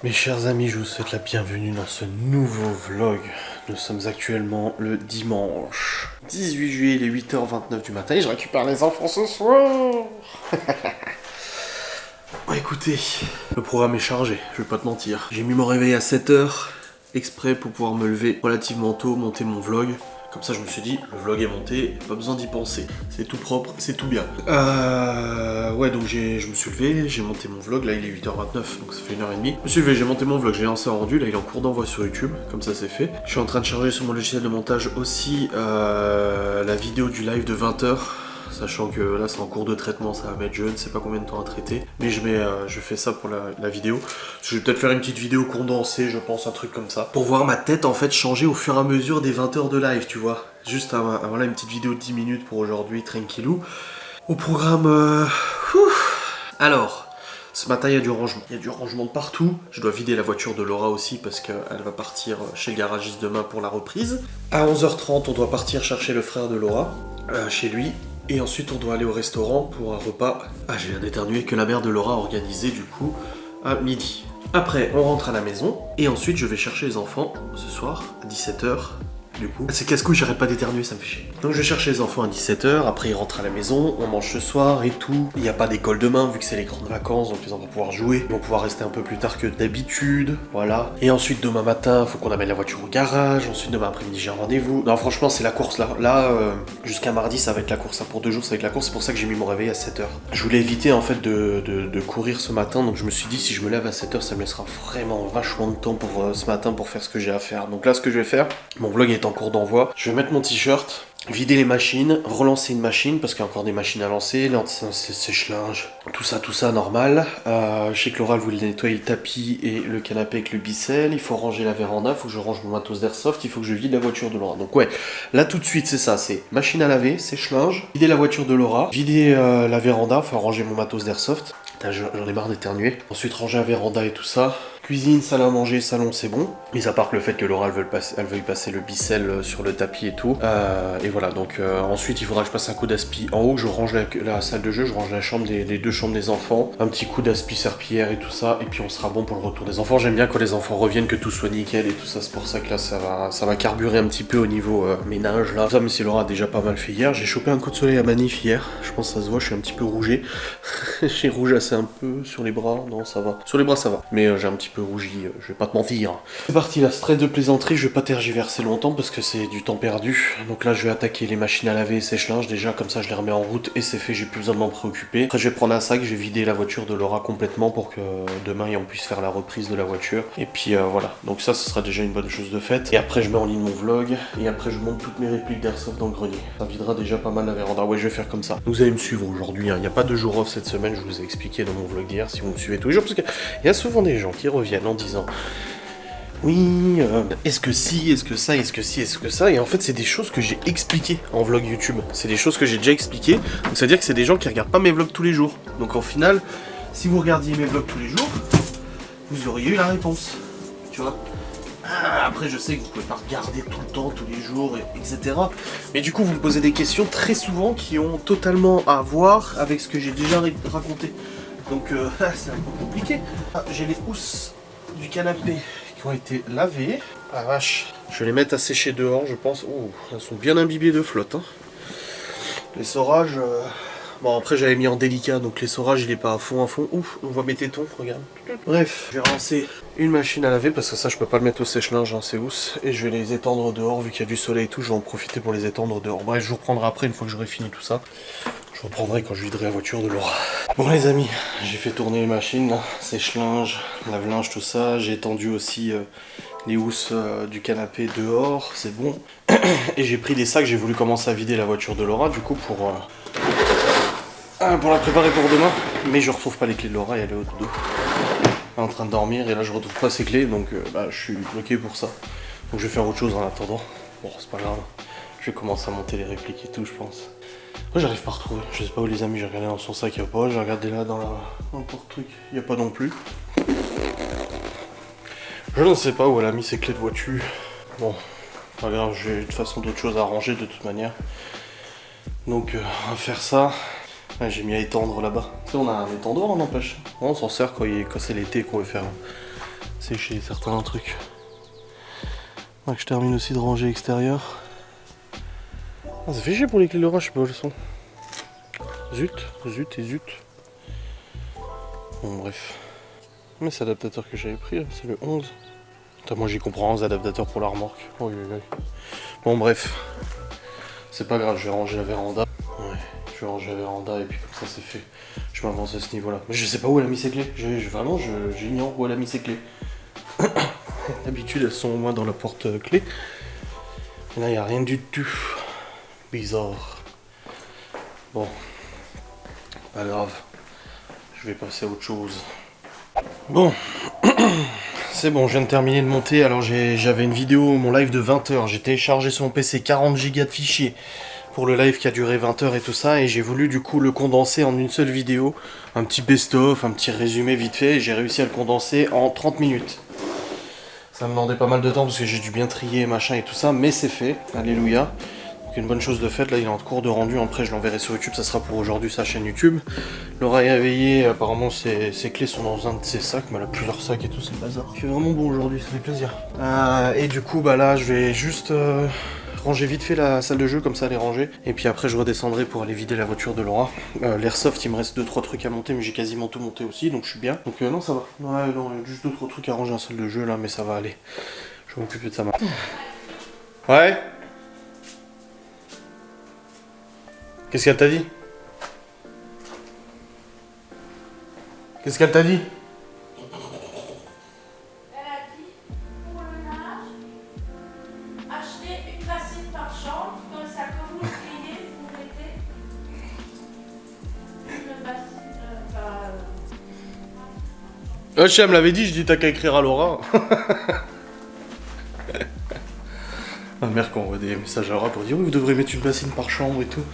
Mes chers amis, je vous souhaite la bienvenue dans ce nouveau vlog. Nous sommes actuellement le dimanche 18 juillet, il est 8h29 du matin et je récupère les enfants ce soir. Bon, écoutez, le programme est chargé, je vais pas te mentir. J'ai mis mon réveil à 7h, exprès pour pouvoir me lever relativement tôt, monter mon vlog. Comme ça, je me suis dit, le vlog est monté, pas besoin d'y penser. C'est tout propre, c'est tout bien. Ouais, donc je me suis levé, j'ai monté mon vlog. Là, il est 8h29, donc ça fait 1h30. Je me suis levé, j'ai monté mon vlog, j'ai lancé un rendu. Là, il est en cours d'envoi sur YouTube, comme ça, c'est fait. Je suis en train de charger sur mon logiciel de montage aussi la vidéo du live de 20h. Sachant que là c'est en cours de traitement, ça va mettre je ne sais pas combien de temps à traiter. Mais je fais ça pour la vidéo. Je vais peut-être faire une petite vidéo condensée, je pense, un truc comme ça. Pour voir ma tête en fait changer au fur et à mesure des 20 heures de live, tu vois. Juste voilà, une petite vidéo de 10 minutes pour aujourd'hui, tranquillou. Au programme... Alors... Ce matin, il y a du rangement. Il y a du rangement de partout. Je dois vider la voiture de Laura aussi parce qu'elle va partir chez le garagiste demain pour la reprise. À 11h30, on doit partir chercher le frère de Laura chez lui. Et ensuite, on doit aller au restaurant pour un repas. Ah, j'ai l'air d'éternuer que la mère de Laura a organisé du coup à midi. Après, on rentre à la maison. Et ensuite, je vais chercher les enfants ce soir à 17h. Du coup, c'est casse-couille, j'arrête pas d'éternuer, ça me fait chier. Donc je cherche les enfants à 17h, après ils rentrent à la maison, on mange ce soir et tout. Il n'y a pas d'école demain vu que c'est les grandes vacances, donc les enfants vont pouvoir jouer. Ils vont pouvoir rester un peu plus tard que d'habitude, voilà. Et ensuite demain matin, faut qu'on amène la voiture au garage. Ensuite demain après-midi j'ai un rendez-vous. Non franchement c'est la course là. Là, jusqu'à mardi ça va être la course, ça pour 2 jours ça va être la course, c'est pour ça que j'ai mis mon réveil à 7h. Je voulais éviter en fait de courir ce matin, donc je me suis dit si je me lève à 7h ça me laissera vraiment vachement de temps pour ce matin pour faire ce que j'ai à faire. Donc là ce que je vais faire, mon vlog est en cours d'envoi. Je vais mettre mon t-shirt, vider les machines, relancer une machine parce qu'il y a encore des machines à lancer, sèche-linge, tout ça normal. Je sais que Laura voulait nettoyer le tapis et le canapé avec le bicelle. Il faut ranger la véranda, il faut que je range mon matos d'airsoft, il faut que je vide la voiture de Laura. Donc ouais, là tout de suite c'est ça, c'est machine à laver, sèche-linge, vider la voiture de Laura, vider la véranda, enfin ranger mon matos d'airsoft. J'en ai marre d'éternuer. Ensuite ranger la véranda et tout ça. Cuisine, salle à manger, salon, c'est bon. Mis à part que le fait que Laura elle veuille passer le bicelle sur le tapis et tout. Et voilà, donc ensuite il faudra que je passe un coup d'aspi en haut, que je range la salle de jeu, je range la chambre les 2 chambres des enfants. Un petit coup d'aspi serpillière et tout ça. Et puis on sera bon pour le retour des enfants. J'aime bien quand les enfants reviennent, que tout soit nickel et tout ça. C'est pour ça que là ça va carburer un petit peu au niveau ménage là. Ça, mais si Laura a déjà pas mal fait hier. J'ai chopé un coup de soleil à Manif hier. Je pense que ça se voit, je suis un petit peu rougé. J'ai rougeassé un peu sur les bras. Non, ça va. Sur les bras ça va. Mais j'ai un petit peu rougi, je vais pas te mentir. C'est parti là, stress de plaisanterie, je vais pas tergiverser longtemps parce que c'est du temps perdu. Donc là je vais attaquer les machines à laver et sèche-linge déjà, comme ça je les remets en route et c'est fait, j'ai plus besoin de m'en préoccuper. Après je vais prendre un sac, je vais vider la voiture de Laura complètement pour que demain on puisse faire la reprise de la voiture. Et puis voilà, donc ça ce sera déjà une bonne chose de faite. Et après je mets en ligne mon vlog et après je monte toutes mes répliques d'airsoft dans le grenier. Ça videra déjà pas mal la véranda, ouais je vais faire comme ça. Vous allez me suivre aujourd'hui, il n'y a pas de jour off cette semaine, je vous ai expliqué dans mon vlog d'hier si vous me suivez tous les jours, parce qu'il y a souvent des gens qui reviennent en disant oui, est-ce que si, est-ce que ça, est-ce que si, est-ce que ça. Et en fait, c'est des choses que j'ai expliquées en vlog YouTube. C'est des choses que j'ai déjà expliquées. Donc, ça veut dire que c'est des gens qui regardent pas mes vlogs tous les jours. Donc, au final, si vous regardiez mes vlogs tous les jours, vous auriez eu la réponse. Tu vois. Après, je sais que vous pouvez pas regarder tout le temps, tous les jours, etc. Mais du coup, vous me posez des questions très souvent qui ont totalement à voir avec ce que j'ai déjà raconté. Donc, c'est un peu compliqué. J'ai les housses du canapé qui ont été lavées. Ah vache, je vais les mettre à sécher dehors, je pense. Oh, elles sont bien imbibées de flotte. Hein. Les sorages, bon après j'avais mis en délicat, donc les sorages il est pas à fond. Ouf, on voit mes tétons, regarde. Bref, je vais rincer une machine à laver parce que ça je peux pas le mettre au sèche-linge, hein, c'est housse. Et je vais les étendre dehors, vu qu'il y a du soleil et tout, je vais en profiter pour les étendre dehors. Bref, je vous reprendrai après une fois que j'aurai fini tout ça. Je reprendrai quand je viderai la voiture de Laura. Bon les amis, j'ai fait tourner les machines, là, sèche-linge, lave-linge, tout ça. J'ai étendu aussi les housses du canapé dehors, c'est bon. Et j'ai pris des sacs, j'ai voulu commencer à vider la voiture de Laura, du coup pour la préparer pour demain. Mais je retrouve pas les clés de Laura, elle est au dos. Elle est en train de dormir et là je retrouve pas ses clés, donc je suis bloqué pour ça. Donc je vais faire autre chose en attendant. Bon, c'est pas grave. Je vais commencer à monter les répliques et tout, je pense. Moi j'arrive pas à retrouver, je sais pas où les amis, j'ai regardé dans son sac, il y a pas, j'ai regardé là dans le porte-truc, il y a pas non plus. Je ne sais pas où elle a mis ses clés de voiture. Bon, pas grave, j'ai de toute façon d'autres choses à ranger de toute manière. Donc on va faire ça. Ouais, j'ai mis à étendre là-bas. Tu sais, on a un étendoir, on empêche. On s'en sert quand c'est l'été qu'on veut faire sécher certains trucs. Donc je termine aussi de ranger l'extérieur. Ah, ça fait chier pour les clés Laura, je sais pas où elles sont. Zut, zut et zut. Bon bref. Mais c'est l'adaptateur que j'avais pris, c'est le 11. Putain, moi j'y comprends 11 adaptateurs pour la remorque. Oh, bon bref. C'est pas grave, je vais ranger la véranda. Ouais, je vais ranger la véranda et puis comme ça c'est fait. Je m'avance à ce niveau là. Mais je sais pas où elle a mis ses clés. Vraiment j'ignore où elle a mis ses clés. D'habitude elles sont au moins dans la porte clé. Là il n'y a rien du tout. Bizarre. Bon. Pas grave. Je vais passer à autre chose. Bon. C'est bon, je viens de terminer de monter. Alors j'avais une vidéo, mon live de 20 h. J'ai téléchargé sur mon PC 40 Go de fichiers pour le live qui a duré 20 h et tout ça. Et j'ai voulu du coup le condenser en une seule vidéo. Un petit best-of, un petit résumé vite fait. Et j'ai réussi à le condenser en 30 minutes. Ça me demandait pas mal de temps parce que j'ai dû bien trier machin et tout ça. Mais c'est fait, alléluia. Donc une bonne chose de faite. Là il est en cours de rendu. Après je l'enverrai sur YouTube, ça sera pour aujourd'hui sa chaîne YouTube. Laura est réveillée, apparemment ses clés sont dans un de ses sacs, mais elle a plusieurs sacs et tout, c'est le bazar. Il fait vraiment bon aujourd'hui, ça fait plaisir. Et du coup, bah là, je vais juste ranger vite fait la salle de jeu, comme ça elle est rangée. Et puis après, je redescendrai pour aller vider la voiture de Laura. L'airsoft, il me reste 2-3 trucs à monter, mais j'ai quasiment tout monté aussi, donc je suis bien. Donc non, ça va. Ouais, non, il y a juste 2-3 trucs à ranger en salle de jeu là, mais ça va aller. Je vais m'occuper de ça maintenant. Ouais. Qu'est-ce qu'elle t'a dit? Qu'est-ce qu'elle t'a dit? Elle a dit, pour le linge, achetez une bassine par chambre, comme ça, quand vous le pliez, vous mettez une bassine Elle me l'avait dit, je dis t'as qu'à écrire à Laura. Ma mère qui envoie des messages à Laura pour dire oui, vous devrez mettre une bassine par chambre et tout.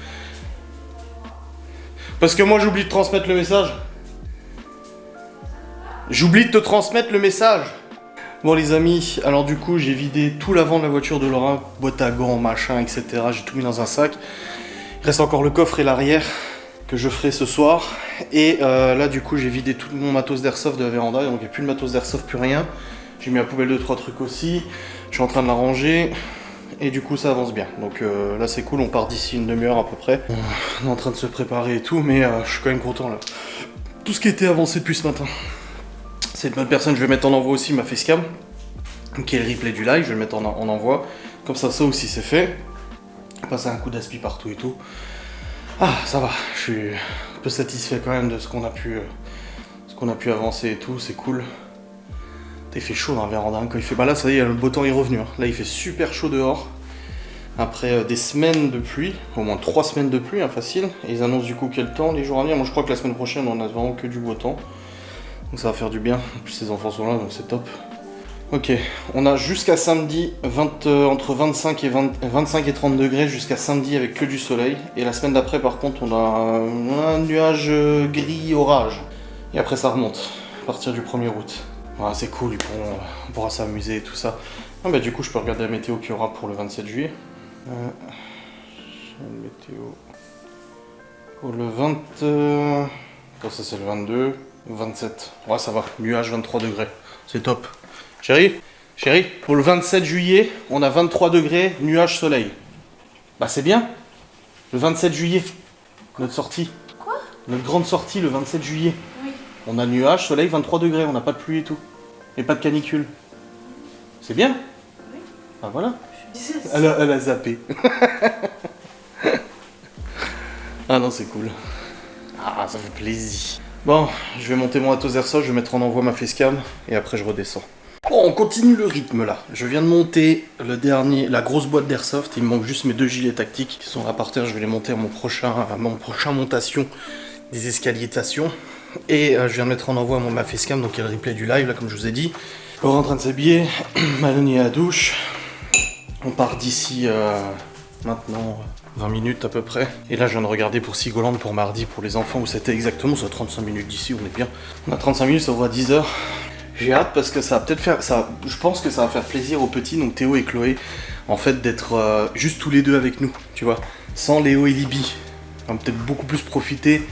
Parce que moi j'oublie de transmettre le message. J'oublie de te transmettre le message. Bon les amis, alors du coup j'ai vidé tout l'avant de la voiture de Laura, boîte à gants, machin, etc. J'ai tout mis dans un sac. Il reste encore le coffre et l'arrière que je ferai ce soir. Et là du coup j'ai vidé tout mon matos d'airsoft de la véranda, donc il n'y a plus de matos d'airsoft, plus rien. J'ai mis à poubelle 2-3 trucs aussi. Je suis en train de la ranger. Et du coup ça avance bien, donc là c'est cool, on part d'ici une demi-heure à peu près. On est en train de se préparer et tout, mais je suis quand même content là. Tout ce qui était avancé depuis ce matin. C'est une bonne personne, je vais mettre en envoi aussi ma facecam, qui est le replay du live, je vais le mettre en envoi. Comme ça aussi c'est fait. Passer un coup d'aspi partout et tout. Ah ça va, je suis un peu satisfait quand même de ce qu'on a pu avancer et tout, c'est cool. Il fait chaud dans la véranda quand il fait. Bah là ça y est, le beau temps est revenu. Hein. Là il fait super chaud dehors. Après des semaines de pluie, au moins 3 semaines de pluie, hein, facile. Et ils annoncent du coup quel temps les jours à venir. Moi je crois que la semaine prochaine on a vraiment que du beau temps. Donc ça va faire du bien. En plus les enfants sont là donc c'est top. Ok, on a jusqu'à samedi entre 25 et 30 degrés jusqu'à samedi avec que du soleil. Et la semaine d'après par contre on a un nuage gris orage. Et après ça remonte à partir du 1er août. Voilà, c'est cool, on pourra s'amuser et tout ça. Ah bah du coup je peux regarder la météo qu'il y aura pour le 27 juillet. Météo pour le 20... ça c'est le 22, 27. Ouais ça va, nuage 23 degrés, c'est top. Chérie, pour le 27 juillet, on a 23 degrés, nuage soleil. Bah c'est bien, le 27 juillet, notre sortie. Quoi? Notre grande sortie le 27 juillet. Oui. On a nuage, soleil, 23 degrés, on n'a pas de pluie et tout. Et pas de canicule. C'est bien? Oui. Ah voilà. Je disais Elle a zappé. Ah non, c'est cool. Ah, ça fait plaisir. Bon, je vais monter mon Atos Airsoft, je vais mettre en envoi ma facecam et après je redescends. Bon, on continue le rythme là. Je viens de monter la grosse boîte d'airsoft. Il me manque juste mes 2 gilets tactiques qui sont là par terre. Je vais les monter à mon prochain montation des escaliers-tations. Et je viens de mettre en envoi ma facecam, donc il y a le replay du live là comme je vous ai dit. Laura en train de s'habiller, Maloney à la douche. On part d'ici maintenant 20 minutes à peu près. Et là je viens de regarder pour Sigoland pour mardi pour les enfants où c'était exactement, c'est 35 minutes d'ici, on est bien. On a 35 minutes, ça ouvre à 10 h. J'ai hâte parce que ça va peut-être faire, je pense que ça va faire plaisir aux petits, donc Théo et Chloé, en fait d'être juste tous les deux avec nous, tu vois, sans Léo et Libby. On va peut-être beaucoup plus profiter,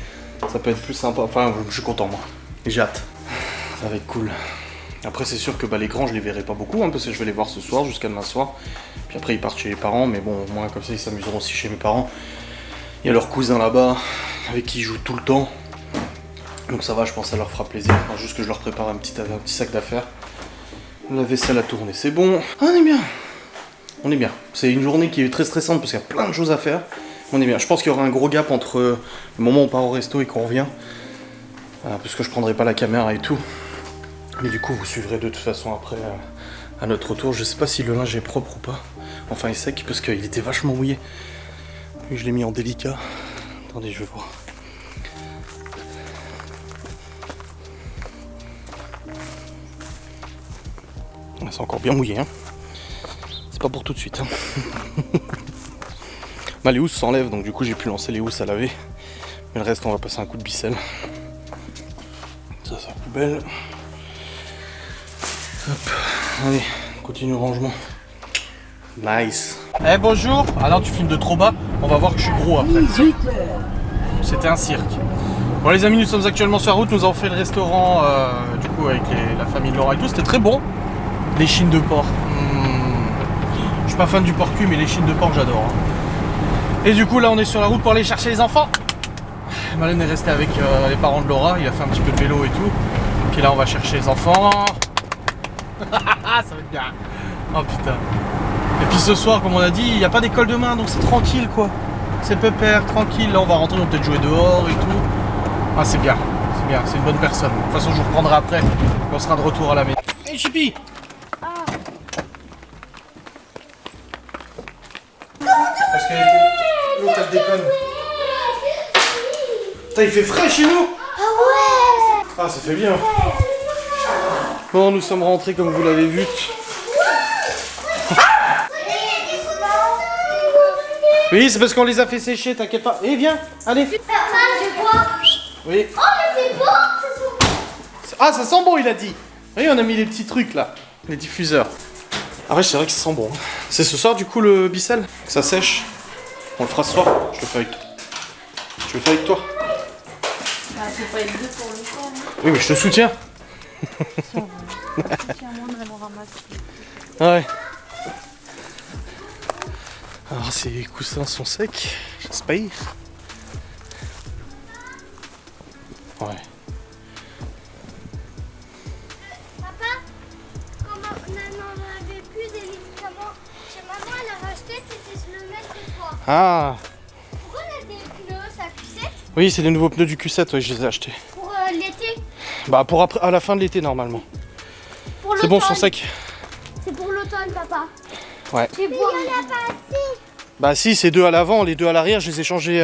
ça peut être plus sympa, enfin je suis content moi. Et j'ai hâte, ça va être cool. Après c'est sûr que les grands je les verrai pas beaucoup hein, parce que je vais les voir ce soir jusqu'à demain soir. Puis après ils partent chez les parents, mais bon au moins comme ça ils s'amuseront aussi chez mes parents. Il y a leur cousin là-bas avec qui ils jouent tout le temps. Donc ça va, je pense que ça leur fera plaisir. Enfin, juste que je leur prépare un petit sac d'affaires. La vaisselle a tourné, c'est bon. Ah, on est bien. On est bien. C'est une journée qui est très stressante parce qu'il y a plein de choses à faire. On est bien. Je pense qu'il y aura un gros gap entre le moment où on part au resto et qu'on revient. Parce que je prendrai pas la caméra et tout. Mais du coup, vous suivrez de toute façon après à notre retour. Je sais pas si le linge est propre ou pas. Enfin, il est sec parce qu'il était vachement mouillé. Et je l'ai mis en délicat. Attendez, je vais voir. C'est encore bien mouillé, hein. C'est pas pour tout de suite. Hein. Les housses s'enlèvent, donc du coup j'ai pu lancer les housses à laver. Mais le reste, on va passer un coup de bicelle. Ça, c'est la poubelle. Hop, allez, continue le rangement. Nice. Eh bonjour. Ah non, tu filmes de trop bas. On va voir que je suis gros après. C'était un cirque. Bon les amis, nous sommes actuellement sur la route. Nous avons fait le restaurant du coup avec la famille de Laura et tout. C'était très bon. Les chines de porc. Je suis pas fan du porc cuit, mais les chines de porc j'adore. Et du coup là on est sur la route pour aller chercher les enfants. Malène est restée avec les parents de Laura. Il a fait un petit peu de vélo et tout. Puis là on va chercher les enfants. Ça va être bien. Oh putain. Et puis ce soir, comme on a dit, il n'y a pas d'école demain, donc c'est tranquille quoi. C'est pépère, tranquille. Là on va rentrer, on va peut-être jouer dehors et tout. Ah c'est bien, c'est bien, c'est une bonne personne. De toute façon je vous reprendrai après, quand on sera de retour à la maison. Hey Chippy. Parce que l'autre elle déconne. Putain il fait frais chez nous. Ah ouais. Ah ça fait bien. Bon nous sommes rentrés comme vous l'avez vu. Oui, c'est parce qu'on les a fait sécher, t'inquiète pas. Eh, viens, allez. Je vois. Oui. Oh, mais c'est beau. Ah, ça sent bon, il a dit. Oui, on a mis les petits trucs là, les diffuseurs. Ah ouais, c'est vrai que ça sent bon. C'est ce soir du coup le bicelle. Ça sèche. On le fera ce soir. Je le fais avec toi. Je le fais avec toi. Bah, c'est pas évident pour le corps. Oui, mais je te soutiens. Ouais. Alors ces coussins sont secs, j'espère. Ouais. Papa, quand maman n'avait plus des médicaments chez maman, elle a racheté, c'était le mettre une fois. Ah. Pourquoi on a des pneus, ça Q7 Oui, c'est les nouveaux pneus du Q7, ouais, je les ai achetés. pour l'été? Bah pour après, à la fin de l'été normalement. C'est bon, ils sont secs. C'est pour l'automne, papa. Ouais. Mais il n'y en a pas assez. Bah si, c'est deux à l'avant, les deux à l'arrière, je les ai changés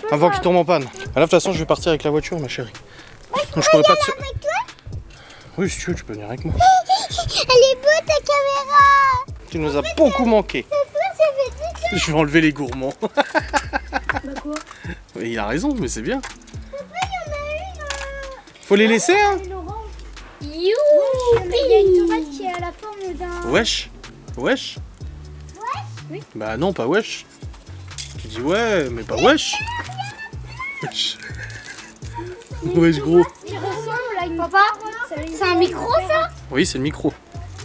avant qu'ils tombent en panne. Bah, là, de toute façon, je vais partir avec la voiture, ma chérie. Donc, je pourrais pas te... Avec toi? Oui, si tu veux, tu peux venir avec moi. Elle est beau ta caméra. Tu nous as beaucoup manqué. Ça fait Je vais enlever les gourmands. Bah quoi? Oui, il a raison, mais c'est bien. Il y en a une. Faut les laisser, hein. Mais il y a une tomate qui est à la forme d'un... Wesh. Wesh. Oui. Bah non, pas wesh. Tu dis ouais, mais pas wesh. Wesh. Wesh gros. Qui ressemble à une... Papa, c'est un micro ça? Oui, c'est le micro.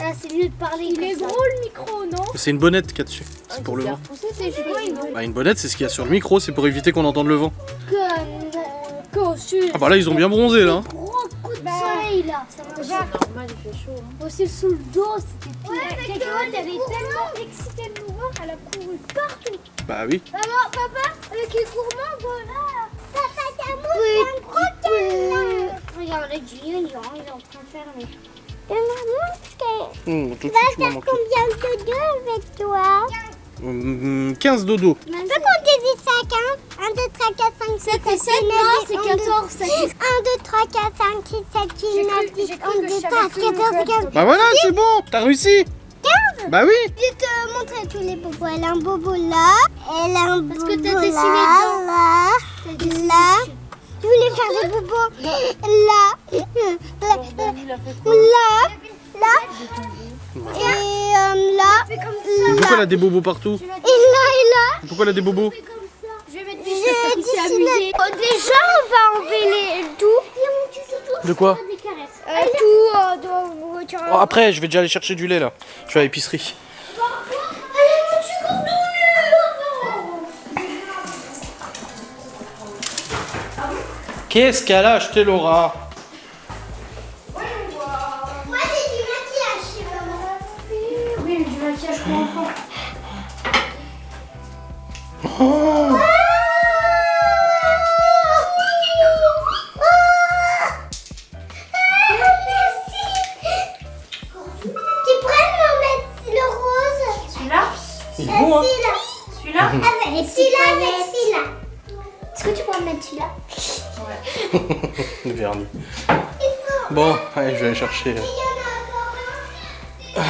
Ah, c'est mieux de parler. Il est gros le micro, non? C'est une bonnette qu'il y a dessus. C'est pour le vent. C'est quoi une Bah une bonnette, c'est ce qu'il y a sur le micro, c'est pour éviter qu'on entende le vent. Ah bah là, ils ont bien bronzé là. Gros coup de soleil là. Ça va déjà. Normal, il fait chaud. Hein. Aussi sous le dos, c'était pire. Ouais, mais elle est tellement excitée de nous voir, elle a couru partout. Bah oui. Maman, papa, avec les gourmands, voilà. Papa, t'as un gros câlin. Regarde, Julien, il est en train de faire mais... Maman, Tout de suite, tu m'as manqué. combien de dodos avec toi? 15 dodo. Tu peux compter des sacs, hein? 1, 2, 3, 4, 5, 6, 7, 8, 9, c'est 14, 1, 2, 3, 4, 5, 6, 7, 8, 9, 10, 11, 12, 13, 14, 15. Bah voilà, c'est bon, t'as réussi. 15? Bah oui. Je vais te montrer tous les bobos. Elle a un bobo là, elle a un bobo que t'as là, dessiné là. Je voulais faire des bobos là, là, et là, Pourquoi elle a des bobos partout? et là. Pourquoi elle a des bobos? Je vais mettre des choses qui s'est amusé. Déjà, on va enlever tout. De quoi? Des caresses. Oh, après, je vais déjà aller chercher du lait là. Je vais à l'épicerie. Qu'est-ce qu'elle a acheté, Laura? Moi j'ai du maquillage chez maman. Oui, du maquillage pour enfants. Oh. Il est beau, hein? Celui-là Avec celui-là, avec celui-là. Est-ce que tu pourrais mettre celui-là? Le vernis. Bon, allez, je vais aller chercher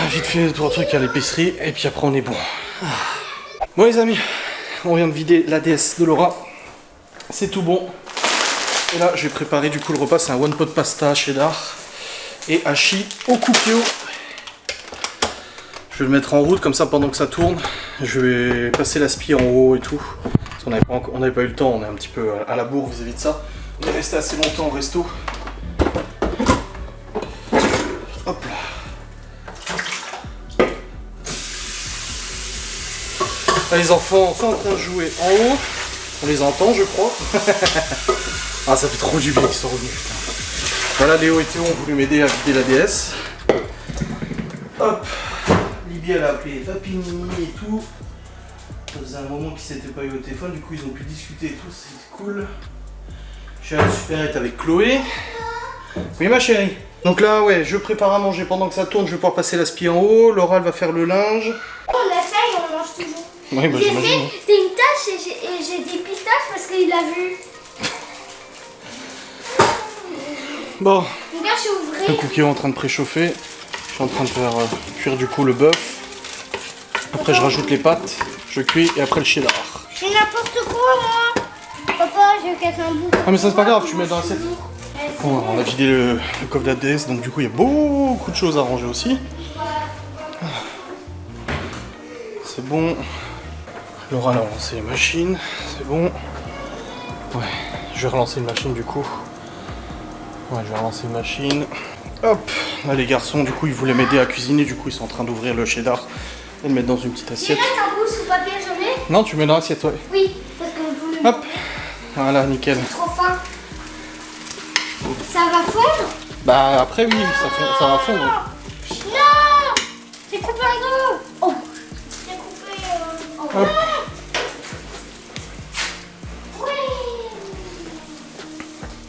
vite fait 2-3 trucs à l'épicerie et puis après on est bon. Bon les amis, on vient de vider la DS de Laura. C'est tout bon. Et là, je vais préparer du coup le repas. C'est un one pot pasta cheddar et hachis au coupio. Je vais le mettre en route comme ça pendant que ça tourne. Je vais passer l'aspi en haut et tout. Parce qu'on n'avait pas eu le temps, on est un petit peu à la bourre vis-à-vis de ça. On est resté assez longtemps au resto. Hop là. Là, les enfants sont en train de jouer en haut. On les entend, je crois. Ah, ça fait trop du bien qu'ils sont revenus. Putain. Voilà, Léo et Théo ont voulu m'aider à vider la DS. Hop. Libye, elle a appelé Papini et tout. Ça faisait un moment qu'ils s'étaient pas eu au téléphone, du coup ils ont pu discuter et tout, c'est cool. Je suis à la supérette avec Chloé. Oui ma chérie. Donc là ouais, je prépare à manger pendant que ça tourne, je vais pouvoir passer l'aspi en haut, Laura elle va faire le linge. On a ça et on mange toujours. Oui bah j'imagine. C'était une tâche et j'ai des pistaches parce qu'il a vu. Bon, Regarde, j'ai ouvert. le cookie est en train de préchauffer. Je suis en train de faire cuire du coup le bœuf. Après je rajoute les pâtes, je cuis et après le cheddar. C'est n'importe quoi, moi. Papa, je vais casser un bout. Ah mais ça c'est pas grave, tu mets dans l'assiette. Bon, on a vidé le coffre de la DS, donc du coup il y a beaucoup de choses à ranger aussi. C'est bon. Laura elle a relancé les machines, c'est bon. Ouais, je vais relancer une machine du coup. Ouais, je vais relancer une machine. Hop, là les garçons du coup ils voulaient m'aider à cuisiner, du coup ils sont en train d'ouvrir le cheddar et le mettre dans une petite assiette. Tu laisses un bout sous papier jaune? Non, tu mets dans l'assiette, ouais. Oui, parce que je voulais. Hop, voilà, nickel. C'est trop fin. Ça va fondre? Bah après oui, ça va fondre. Non! C'est coupé en deux. Oh! C'est coupé en deux. Hop.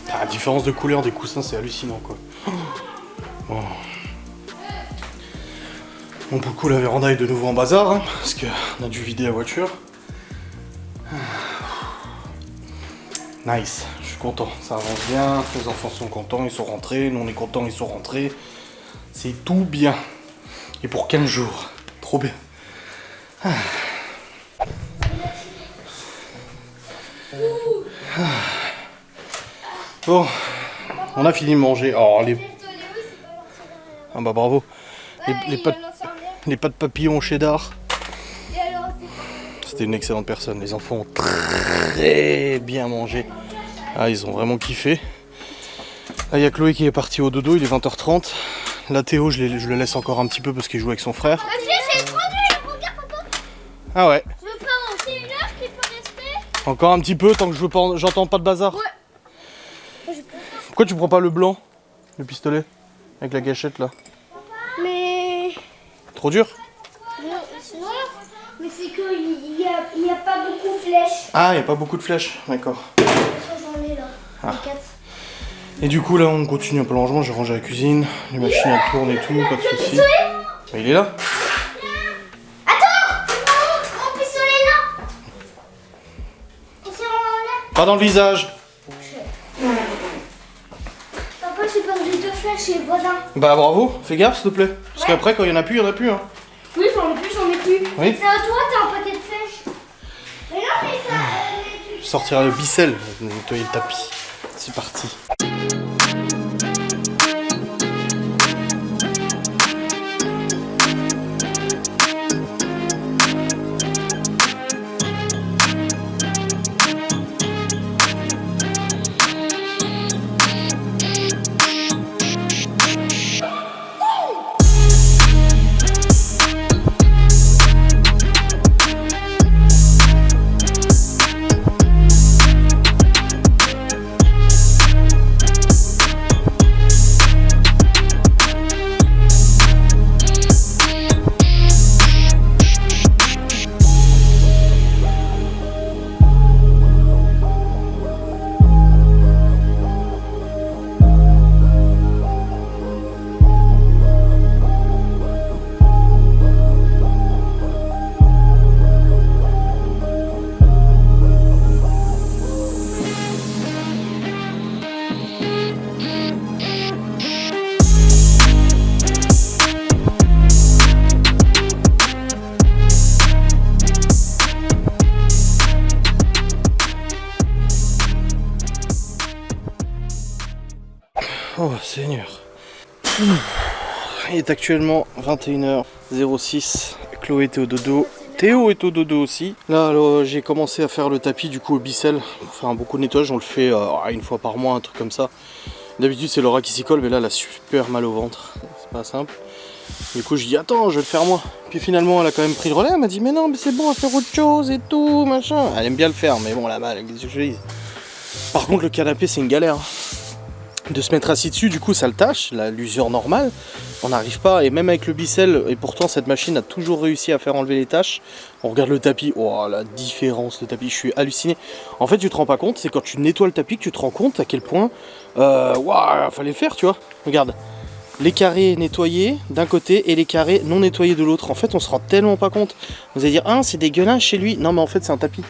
Ah, la différence de couleur des coussins, c'est hallucinant quoi. Bon. Bon, pour le coup, la véranda est de nouveau en bazar, hein, parce qu'on a dû vider la voiture. Nice, je suis content, ça avance bien, les enfants sont contents, ils sont rentrés, nous on est contents, ils sont rentrés. C'est tout bien. Et pour 15 jours, trop bien. Bon, on a fini de manger. Oh, les... Ah bah bravo. Les pâtes papillons au cheddar. C'était une excellente personne. Les enfants ont très bien mangé. Ah, ils ont vraiment kiffé. Là, il y a Chloé qui est partie au dodo, il est 20h30. Là, Théo, je le laisse encore un petit peu parce qu'il joue avec son frère. J'ai trop nul, regarde papa. Ah ouais. Je peux avancer une heure qui peut rester. Encore un petit peu tant que j'entends pas de bazar. Ouais. Pourquoi tu prends pas le blanc, le pistolet, avec la gâchette là? Mais. Trop dur? Non, c'est noir. Mais c'est qu'il n'y a pas beaucoup de flèches. Ah, il n'y a pas beaucoup de flèches, d'accord. J'en ai là. Ah. 4. Et du coup là on continue un peu le rangement, j'ai rangé la cuisine, les machines elles tournent et tout, pas de soucis. Bah, il est là. Attends! Mon pistolet là! Et c'est en là. Pas dans le visage. Papa, j'ai perdu 2 flèches chez les voisins. Bah bravo, fais gaffe s'il te plaît. Parce qu'après quand il y en a plus, il y en a plus hein. Oui, j'en ai plus. Oui. C'est à toi, t'as un paquet de flèches. Mais non, mais ça. Je sortirai le bicelle, nettoyer le tapis. C'est parti. Seigneur. Il est actuellement 21h06. Chloé était au dodo. Théo est au dodo aussi. Là, alors, j'ai commencé à faire le tapis du coup au Bicel. Enfin, beaucoup de nettoyage, on le fait une fois par mois, un truc comme ça. D'habitude, c'est Laura qui s'y colle, mais là, elle a super mal au ventre. C'est pas simple. Du coup, je dis attends, je vais le faire moi. Puis finalement, elle a quand même pris le relais. Elle m'a dit mais non, mais c'est bon, on va faire autre chose et tout, machin. Elle aime bien le faire, mais bon, la mal, qu'est-ce que je dis. Par contre, le canapé, c'est une galère. De se mettre assis dessus, du coup, ça le tâche, l'usure normale. On n'arrive pas, et même avec le Bicel, et pourtant, cette machine a toujours réussi à faire enlever les taches. On regarde le tapis, oh la différence, le tapis, je suis halluciné. En fait, tu te rends pas compte, c'est quand tu nettoies le tapis que tu te rends compte à quel point, waouh, fallait le faire, tu vois. Regarde. Les carrés nettoyés d'un côté et les carrés non nettoyés de l'autre. En fait, on se rend tellement pas compte. Vous allez dire, ah, c'est dégueulasse chez lui. Non, mais en fait, c'est un tapis.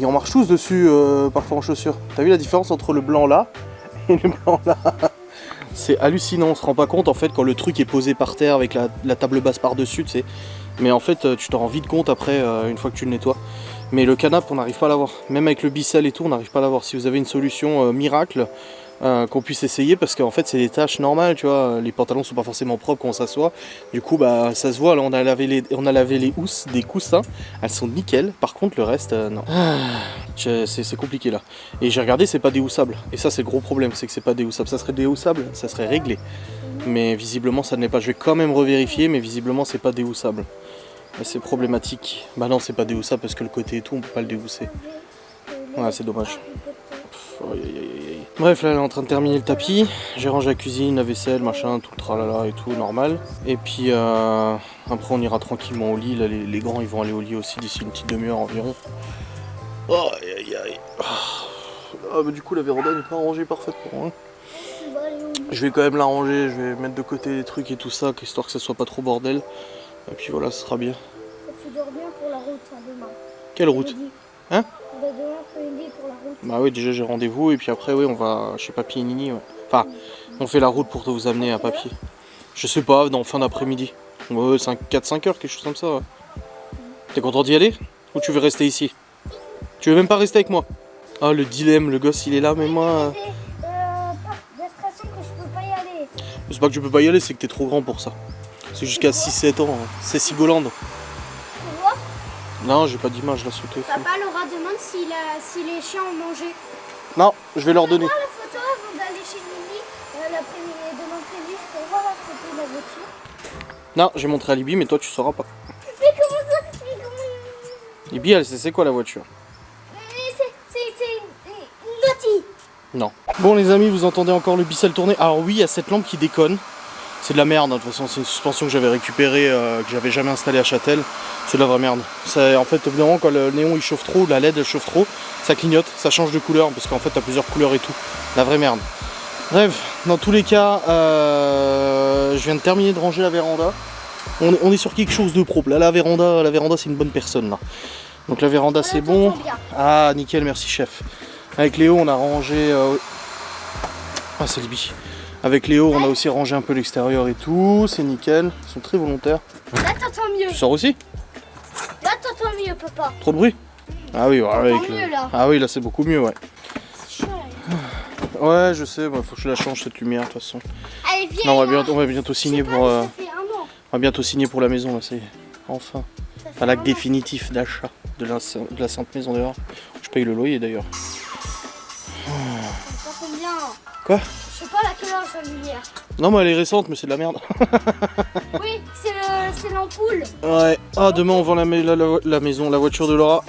Et on marche tous dessus, parfois en chaussures. T'as vu la différence entre le blanc là et le blanc là? C'est hallucinant, on se rend pas compte en fait quand le truc est posé par terre avec la table basse par-dessus, tu sais. Mais en fait, tu t'en rends vite compte après, une fois que tu le nettoies. Mais le canapé, on n'arrive pas à l'avoir. Même avec le Bicel et tout, on n'arrive pas à l'avoir. Si vous avez une solution miracle, qu'on puisse essayer, parce qu'en fait c'est des tâches normales, tu vois, les pantalons sont pas forcément propres quand on s'assoit, du coup bah ça se voit, là on a lavé les housses des coussins, elles sont nickel, par contre le reste non. C'est compliqué là, et j'ai regardé, c'est pas déhoussable, et ça c'est le gros problème, c'est que c'est pas déhoussable. Ça serait déhoussable, ça serait réglé, mais visiblement ça ne l'est pas. Je vais quand même revérifier, mais visiblement c'est pas déhoussable, c'est problématique. Bah non, c'est pas déhoussable parce que le côté et tout on peut pas le déhousser, ouais, c'est dommage. Bref, là elle est en train de terminer le tapis. J'ai rangé la cuisine, la vaisselle, machin, tout le tralala et tout, normal. Et puis après on ira tranquillement au lit. Là les grands ils vont aller au lit aussi d'ici une petite demi-heure environ. Oh, aïe aïe. Ah bah du coup la véranda n'est pas rangée parfaitement. Hein. Je vais quand même la ranger, je vais mettre de côté les trucs et tout ça, histoire que ça soit pas trop bordel. Et puis voilà, ce sera bien. Tu dors bien pour la route demain. Quelle route? Hein? Demain après-midi pour la route. Bah oui, déjà j'ai rendez-vous et puis après oui on va chez Papy et Nini, ouais. Enfin, on fait la route pour vous amener à Papy. Je sais pas, dans fin d'après-midi. Ouais, 4-5 heures, quelque chose comme ça, ouais. T'es content d'y aller? Ou tu veux rester ici? Tu veux même pas rester avec moi? Ah, le dilemme, le gosse il est là, mais moi... L'impression que je peux pas y aller. C'est pas que tu peux pas y aller, c'est que t'es trop grand pour ça. C'est jusqu'à 6-7 ans, hein. C'est Sigoland. Tu vois? Non, j'ai pas d'image là sous tes fous. Papa Laura demande si les chiens ont mangé. Non, je vais leur donner. On va voir la photo avant d'aller chez Nini l'après-midi, demain après-midi, pour voir la photo de la voiture. Non, j'ai montré à Libby, mais toi tu sauras pas. Mais comment ça? Libby, elle sait c'est quoi la voiture? C'est une Lotti. Non. Bon les amis, vous entendez encore le Bicel tourner. Alors oui, il y a cette lampe qui déconne. C'est de la merde, hein. De toute façon c'est une suspension que j'avais récupérée, que j'avais jamais installée à Châtel. C'est de la vraie merde. Ça, en fait, au bout d'un moment, quand le néon il chauffe trop, la LED elle chauffe trop, ça clignote, ça change de couleur, parce qu'en fait t'as plusieurs couleurs et tout. La vraie merde. Bref, dans tous les cas, je viens de terminer de ranger la véranda. On est sur quelque chose de propre. Là, la véranda c'est une bonne personne là. Donc la véranda c'est bon. Ah nickel, merci chef. Avec Léo on a rangé... Ah c'est Libby. Avec Léo on a aussi rangé un peu l'extérieur et tout, c'est nickel. Ils sont très volontaires. Là t'entends mieux. Tu sors aussi? Là t'entends mieux papa. Trop de bruit? Ah oui, ouais, avec mieux, là. Ah oui là c'est beaucoup mieux, ouais. C'est chaud, Ouais je sais, bah, faut que je la change cette lumière de toute façon. allez viens. Non, on va bientôt signer pour... Ça fait un an. On va bientôt signer pour la maison là, c'est... Enfin. Ça fait Enfin, l'acte un an. définitif d'achat de la sainte maison dehors. Je paye le loyer d'ailleurs. Je sais pas combien. Quoi? Je sais pas la quelle heure la lumière. Non mais elle est récente mais c'est de la merde. Oui, c'est l'ampoule. Ouais. Ah demain on vend la maison, la voiture de Laura.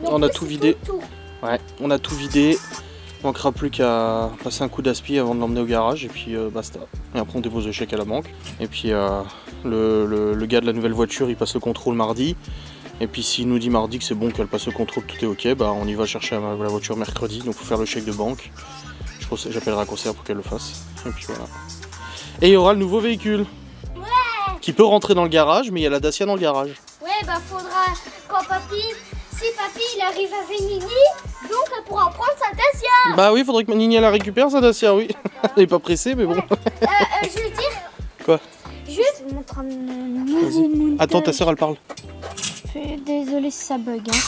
Donc, On a c'est tout vidé. tout. Ouais, on a tout vidé. Il manquera plus qu'à passer un coup d'aspi avant de l'emmener au garage et puis basta. Et après on dépose le chèque à la banque. Et puis le gars de la nouvelle voiture il passe le contrôle mardi. Et puis s'il nous dit mardi que c'est bon, qu'elle passe le contrôle, tout est ok, bah on y va chercher la voiture mercredi. Donc faut faire le chèque de banque. J'appellerai un concierge pour qu'elle le fasse. Et puis voilà. Et il y aura le nouveau véhicule. Ouais. Qui peut rentrer dans le garage, mais il y a la Dacia dans le garage. Ouais, bah faudra quand si papy il arrive avec Nini, donc elle pourra prendre sa Dacia. Bah oui, faudrait que Nini la récupère sa Dacia, oui. Elle est pas pressée, mais bon. Je veux dire. Quoi? Juste. Je montre un nouveau montage. Attends, ta soeur elle parle. Désolée si ça bug. Hein.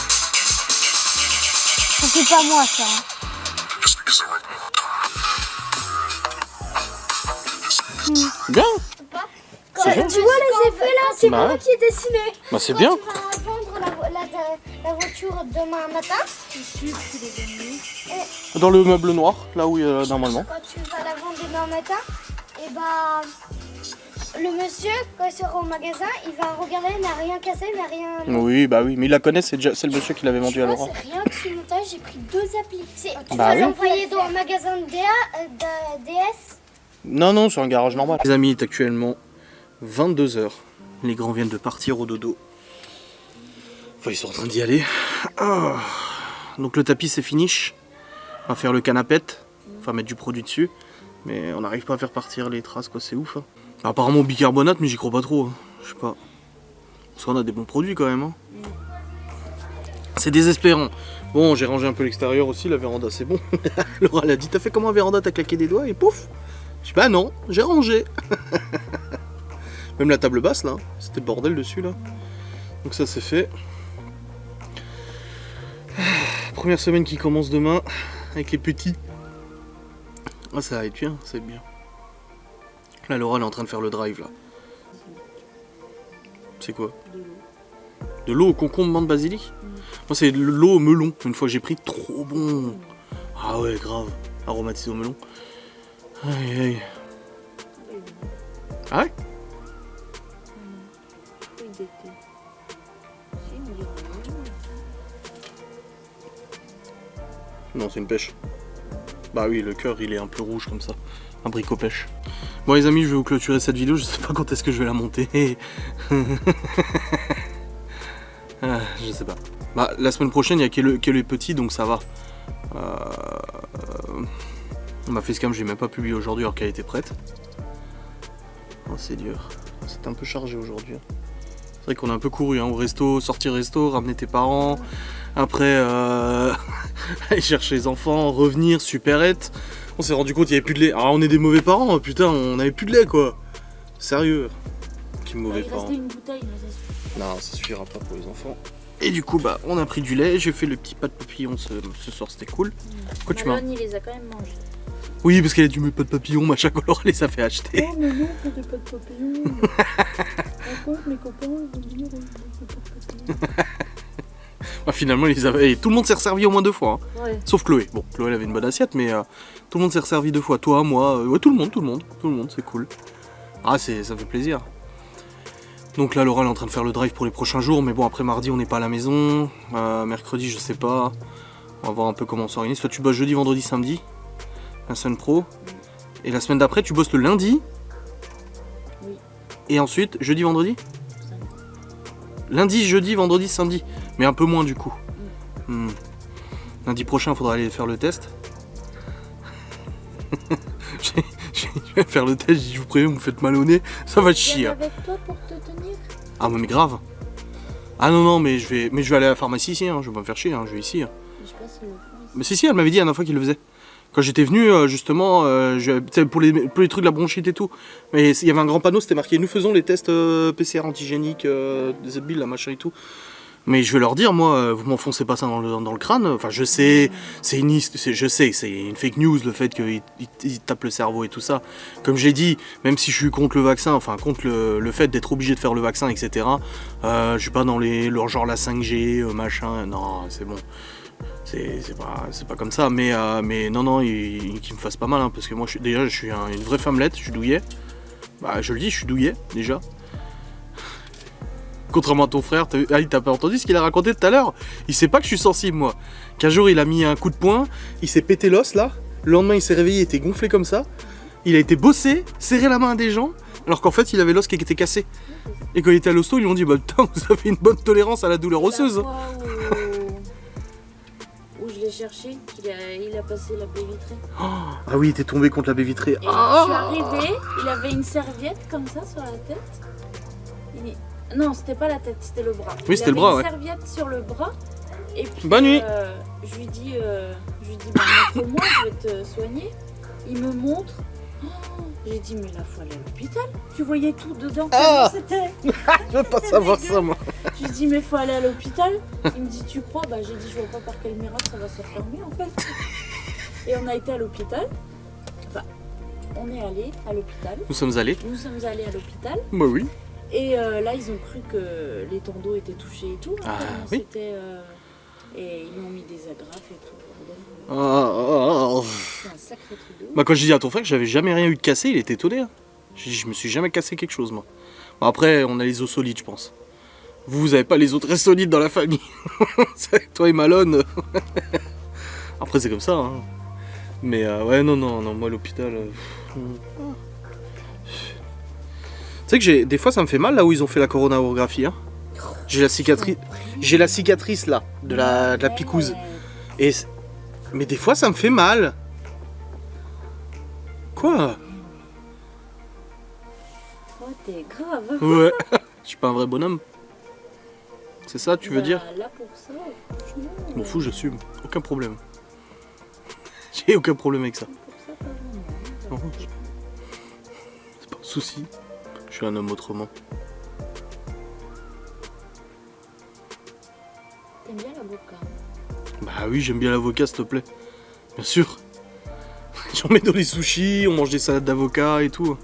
C'est pas moi ça. Hein. Bien. Tu vois les effets là, c'est moi qui ai dessiné. Bah c'est bien. Tu vas vendre la voiture demain matin. Dans le meuble noir, là où normalement. Quand tu vas la vendre demain matin, et bah le monsieur, quand il sera au magasin, il va regarder, il n'a rien cassé, il n'a rien. Oui, bah oui, mais il la connaît, c'est le monsieur qui l'avait vendu à Laurent. C'est rien que ce montage, j'ai pris 2 applis. Tu Bah vas oui. l'envoyer dans un magasin de DS. Non, c'est un garage normal. Les amis, il est actuellement 22h. Les grands viennent de partir au dodo. Enfin, ils sont en train d'y aller. Ah. Donc le tapis, c'est finish. On va faire le canapette. Enfin, mettre du produit dessus. Mais on n'arrive pas à faire partir les traces, quoi. C'est ouf. Hein. Apparemment bicarbonate, mais j'y crois pas trop. Hein. Je sais pas. Parce qu'on a des bons produits quand même. Hein. C'est désespérant. Bon, j'ai rangé un peu l'extérieur aussi. La véranda, c'est bon. Laura, elle a dit, t'as fait comment, véranda? T'as claqué des doigts et pouf. Je dis bah non, j'ai rangé. Même la table basse là, c'était le bordel dessus là. Donc ça c'est fait. Première semaine qui commence demain avec les petits. Ah ça va être bien, ça va être bien. Là Laura elle est en train de faire le drive là. C'est quoi? De l'eau au concombre, menthe, basilic. Moi c'est de l'eau au melon. Une fois j'ai pris, trop bon. Ah ouais grave, aromatisé au melon. Aïe aïe. Ah ouais? Non, c'est une pêche. Bah oui, le cœur il est un peu rouge comme ça. Un bricot pêche. Bon les amis, je vais vous clôturer cette vidéo. Je sais pas quand est-ce que je vais la monter. Ah, je sais pas. Bah la semaine prochaine, il y a que les petits, donc ça va. Ma facecam, je l'ai même pas publié aujourd'hui alors qu'elle était prête. Oh, c'est dur. C'était un peu chargé aujourd'hui. C'est vrai qu'on a un peu couru hein, au resto, sortir resto, ramener tes parents. Après, aller chercher les enfants, revenir, supérette. On s'est rendu compte qu'il n'y avait plus de lait. Alors on est des mauvais parents, putain, on avait plus de lait quoi. Sérieux. Quel mauvais parents. Il restait une bouteille, mais ça suffit. Non, ça suffira pas pour les enfants. Et du coup, bah, on a pris du lait. J'ai fait le petit pas de papillon ce soir, c'était cool. Quoi tu m'as? Malone, il les a quand même mangés. Oui, parce qu'elle a du pas de papillon, machin, alors elle les a fait acheter. Oh, mais non, c'était pas de papillon. Par contre, mes copains vont dire c'est pas de papillon. Bah, finalement, ils avaient... et tout le monde s'est resservi au moins 2 fois. Hein. Ouais. Sauf Chloé. Bon, Chloé elle avait une bonne assiette, mais tout le monde s'est resservi 2 fois. Toi, moi, ouais, tout le monde, c'est cool. Ah, ça fait plaisir. Donc là, Laura elle est en train de faire le drive pour les prochains jours, mais bon, après mardi, on n'est pas à la maison. Mercredi, je sais pas. On va voir un peu comment on s'organise. Toi, tu bosses jeudi, vendredi, samedi. La semaine pro. Et la semaine d'après, tu bosses le lundi. Oui. Et ensuite, jeudi, vendredi. Lundi, jeudi, vendredi, samedi. Mais un peu moins du coup. Lundi prochain, il faudra aller faire le test. Je vais faire le test, je vous préviens, vous me faites mal au nez. Ça va chier. Avec toi pour te tenir. Ah mais grave. Ah non, mais je vais aller à la pharmacie ici, hein. Je vais pas me faire chier, hein. Je vais ici. Hein. Je sais pas si le fond ici. Mais si, elle m'avait dit la dernière fois qu'il le faisait. Quand j'étais venu, justement, pour les trucs de la bronchite et tout. Mais il y avait un grand panneau, c'était marqué, nous faisons les tests PCR antigéniques, des Advil, la machin et tout. Mais je vais leur dire, moi, vous m'enfoncez pas ça dans le crâne. Enfin, je sais, c'est une fake news, le fait qu'ils tapent le cerveau et tout ça. Comme j'ai dit, même si je suis contre le vaccin, enfin contre le fait d'être obligé de faire le vaccin, etc. Je suis pas dans genre la 5G, machin. Non, c'est bon. C'est pas comme ça. Mais non, qu'ils me fassent pas mal, hein, parce que moi, je suis une vraie femmelette, je suis douillet. Bah, je le dis, je suis douillet, déjà. Contrairement à ton frère, t'as pas entendu ce qu'il a raconté tout à l'heure? Il sait pas que je suis sensible, moi. Qu'un jour, il a mis un coup de poing, il s'est pété l'os, là. Le lendemain, il s'est réveillé, il était gonflé comme ça. Il a été bossé, serré la main à des gens, alors qu'en fait, il avait l'os qui était cassé. Et quand il était à l'hosto, ils lui ont dit, bah putain, vous avez une bonne tolérance à la douleur osseuse. La fois où je l'ai cherché, il a passé la baie vitrée. Oh, ah oui, il était tombé contre la baie vitrée. Et je suis arrivée, il avait une serviette comme ça sur la tête. Non, c'était pas la tête, c'était le bras. Oui, c'était le bras, ouais. Il avait une serviette sur le bras. Et puis, bonne nuit. Je lui dis, bah, montre-moi, je vais te soigner. Il me montre. Oh, j'ai dit, mais là, faut aller à l'hôpital. Tu voyais tout dedans. Ah, c'était. Je veux pas savoir ça, moi. Je lui dis, mais faut aller à l'hôpital. Il me dit, tu crois? Bah, j'ai dit, je vois pas par quel miracle ça va se refermer, en fait. Et on a été à l'hôpital. Enfin, on est allé à l'hôpital. Nous sommes allés. Nous sommes allés à l'hôpital. Bah oui. Et là, ils ont cru que les tendons étaient touchés et tout. Ah, tellement oui. c'était, et ils m'ont mis des agrafes et tout. C'est un sacré truc de ouf. Bah quand je dis à ton frère que j'avais jamais rien eu de cassé, il était étonné. Hein. Je me suis jamais cassé quelque chose moi. Bon, après, on a les os solides, je pense. Vous avez pas les os très solides dans la famille. Toi et Malone. Après, c'est comme ça. Hein. Mais ouais, non, moi, l'hôpital... Tu sais que des fois, ça me fait mal là où ils ont fait la coronarographie. Hein. J'ai la cicatrice là, de la picouse. Mais des fois, ça me fait mal. Quoi? Oh, t'es grave. Ouais. Je suis pas un vrai bonhomme. C'est ça, tu veux dire? Là, pour ça, franchement... M'en fous, j'assume. Aucun problème. J'ai aucun problème avec ça. Pour ça, pas vraiment. Non, c'est pas un souci. Je suis un homme autrement. T'aimes bien l'avocat? Bah oui, j'aime bien l'avocat, s'il te plaît. Bien sûr. J'en mets dans les sushis, on mange des salades d'avocat et tout.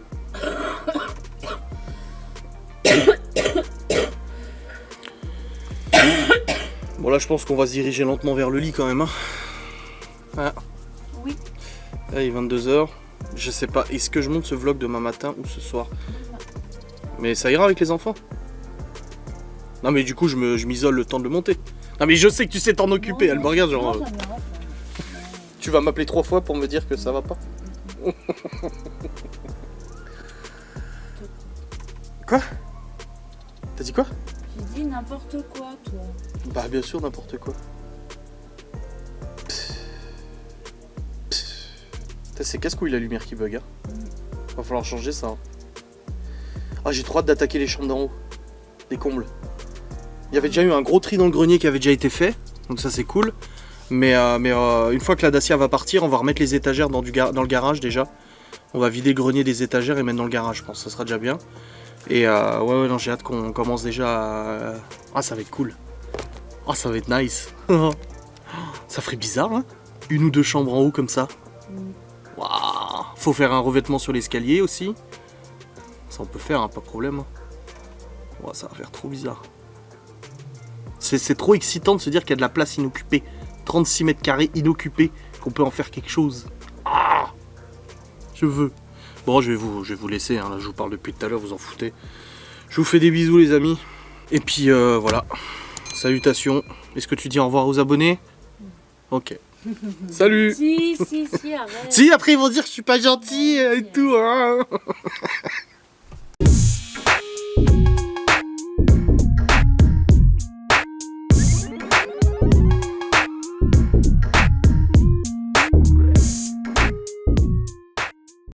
Bon là, je pense qu'on va se diriger lentement vers le lit quand même. Hein. Ah. Oui. Là, il est 22h. Je sais pas, est-ce que je monte ce vlog demain matin ou ce soir? Mais ça ira avec les enfants? Non mais du coup, je m'isole le temps de le monter. Non mais je sais que tu sais t'en occuper, elle me regarde genre... Non, ça m'arrête, Tu vas m'appeler 3 fois pour me dire que ça va pas? Quoi? T'as dit quoi? J'ai dit n'importe quoi, toi. Bah bien sûr, n'importe quoi. C'est casse-couille la lumière qui bug, hein. Va falloir changer ça. Hein. Ah, j'ai trop hâte d'attaquer les chambres d'en haut. Les combles. Il y avait déjà eu un gros tri dans le grenier qui avait déjà été fait. Donc ça c'est cool. Mais une fois que la Dacia va partir, on va remettre les étagères dans le garage déjà. On va vider le grenier des étagères et mettre dans le garage, je pense. Ça sera déjà bien. Et ouais, non, j'ai hâte qu'on commence déjà à... Ah, ça va être cool. Ah, ça va être nice. Ça ferait bizarre, hein. 1 ou 2 chambres en haut comme ça. Waouh. Faut faire un revêtement sur l'escalier aussi. Ça on peut faire, hein, pas de problème. Ouais, ça va faire trop bizarre. C'est trop excitant de se dire qu'il y a de la place inoccupée. 36 mètres carrés inoccupés, qu'on peut en faire quelque chose. Ah, je veux. Bon, je vais vous laisser, hein. Là, je vous parle depuis tout à l'heure, vous en foutez. Je vous fais des bisous les amis. Et puis voilà. Salutations. Est-ce que tu dis au revoir aux abonnés? Ok. Salut. Si, arrête. Si, après ils vont dire que je suis pas gentil et tout. Hein.